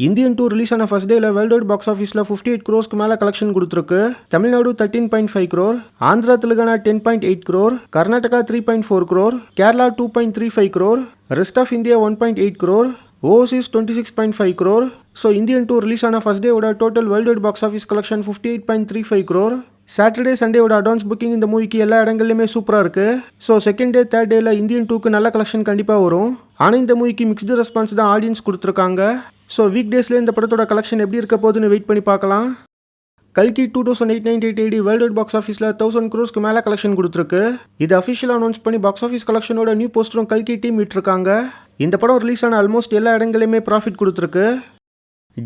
Indian 2 release ஆன first டேல world wide box ஆஃபீஸில் 58 crores மேலே கலெக்ஷன் கொடுத்துருக்கு. Tamil Nadu 13.5 crore, Andhra Telangana 10.8 crore, Karnataka 3.4 crore, Kerala 2.35 crore, rest of India 1.8 crore, overseas 26.5 crore. So Indian 2 release ஆன first டேவோட total world wide box office collection 58.35 crore. Saturday சண்டேவோட advance booking இந்த மூவிக்கு எல்லா இடங்கள்லையுமே சூப்பராக இருக்குது. ஸோ செகண்ட் டே தேர்ட் டேல இந்தியன் 2க்கு நல்ல கலெக்ஷன் கண்டிப்பாக வரும். ஆனால் இந்த மூவிக்கு மிக்ஸ்டு ரெஸ்பான்ஸ் தான் ஆடியன்ஸ் கொடுத்துருக்காங்க. ஸோ வீக் டேஸில் இந்த படத்தோட கலெக்ஷன் எப்படி இருக்க போகுதுன்னு வெயிட் பண்ணி பார்க்கலாம். கல்கி 2898 AD வேர்ல்டு வைட் பாக்ஸ் ஆஃபீஸில் 1000 crores மேலே கலெக்ஷன் கொடுத்துருக்கு. இது அஃபிஷியலாக அனௌன்ஸ் பண்ணி பாக்ஸ் ஆஃபீஸ் கலெக்ஷனோட நியூ போஸ்டரும் கல்கி டீம் விட்டுருக்காங்க. இந்த படம் ரிலீஸ் ஆன ஆல்மோஸ்ட் எல்லா இடங்களையுமே ப்ராஃபிட் கொடுத்துருக்கு.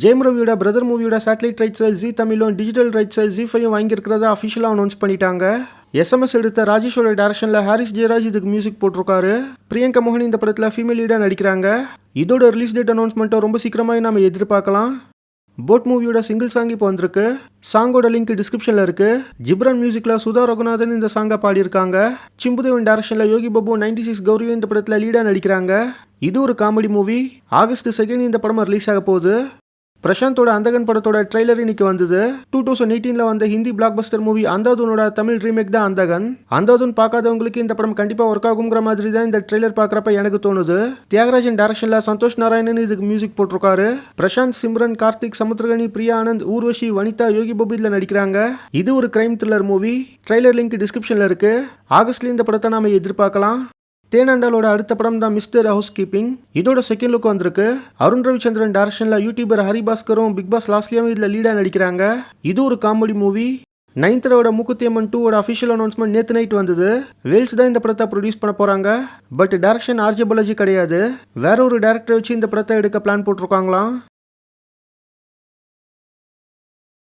ஜெயம் ரவியோட பிரதர் மூவியோட சேட்டலைட் ரைட்ஸை ஜி தமிழும் டிஜிட்டல் ரைட்ஸை ஜி5யும் வாங்கியிருக்கிறத அஃபிஷியலாக அனௌன்ஸ் பண்ணிட்டாங்க. எஸ்எம்எஸ் எடுத்த ராஜேஷோட டைரக்ஷனில் ஹாரிஸ் ஜெயராஜ் இதுக்கு மியூசிக் போட்டிருக்காரு. பிரியங்கா மோகன் இந்த படத்தில் ஃபீமேல் லீடாக நடிக்கிறாங்க. இதோட ரிலீஸ் டேட் அனௌன்ஸ்மெண்ட்டை ரொம்ப சீக்கிரமாக நம்ம எதிர்பார்க்கலாம். போட் மூவியோட சிங்கிள் சாங் இப்போ வந்திருக்கு. சாங்கோட லிங்க் டிஸ்கிரிப்ஷனில் இருக்கு. ஜிப்ரான் மியூசிக்கில் சுதா ரகுநாதன் இந்த சாங்கை பாடியிருக்காங்க. சிம்புதேவன் டைரக்ஷனில் யோகி பாபு 96 கௌரியும் இந்த படத்தில் லீடாக நடிக்கிறாங்க. இது ஒரு காமெடி மூவி. ஆகஸ்ட் 2 இந்த படம் ரிலீஸ் ஆக போகுது. பிரசாந்தோட அந்தகன் படத்தோட ட்ரெய்லர் இன்னைக்கு வந்தது. 2018 வந்த ஹிந்தி பிளாக் பஸ்டர் மூவி அந்தாதுனோட தமிழ் ரீமேக் தான் அந்தகன். அந்தாதுன் பார்க்காதவங்களுக்கு இந்த படம் கண்டிப்பாக ஒர்க் ஆகுங்கிற மாதிரி தான் இந்த ட்ரெய்லர் பார்க்குறப்ப எனக்கு தோணுது. தியாகராஜன் டைரக்ஷனில் சந்தோஷ் நாராயணன் இதுக்கு மியூசிக் போட்டிருக்காரு. பிரசாந்த், சிம்ரன், கார்த்திக், சமுத்திரகனி, பிரியா ஆனந்த், ஊர்வஷி, வனிதா, யோகி பாபு இதில் நடிக்கிறாங்க. இது ஒரு crime thriller movie. Trailer link டிஸ்கிரிப்ஷனில் இருக்கு. ஆகஸ்ட்ல இந்த படத்தை நாம எதிர்பார்க்கலாம். தேனாண்டாலோட அடுத்த படம் தான் மிஸ்டர் ஹவுஸ் கீப்பிங். இதோட செகண்ட் லுக் வந்திருக்கு. அருண் ரவிச்சந்திரன் டைரக்ஷனில் யூடியூபர் ஹரிபாஸ்கரும் பிக் பாஸ் லாஸ்ட்லியாவும் இதில் லீடாக நடிக்கிறாங்க. இது ஒரு காமெடி மூவி. நயன்தாராவோட மூக்குத்தியம்மன் 2 அஃபிஷியல் அனௌன்ஸ்மெண்ட் நேற்று நைட் வந்தது. வேல்ஸ் தான் இந்த படத்தை ப்ரொடியூஸ் பண்ண போகிறாங்க. பட் டைரக்ஷன் ஆர்ஜே பாலாஜி கிடையாது. வேற ஒரு டேரக்டரை வச்சு இந்த படத்தை எடுக்க பிளான் போட்டிருக்காங்களாம்.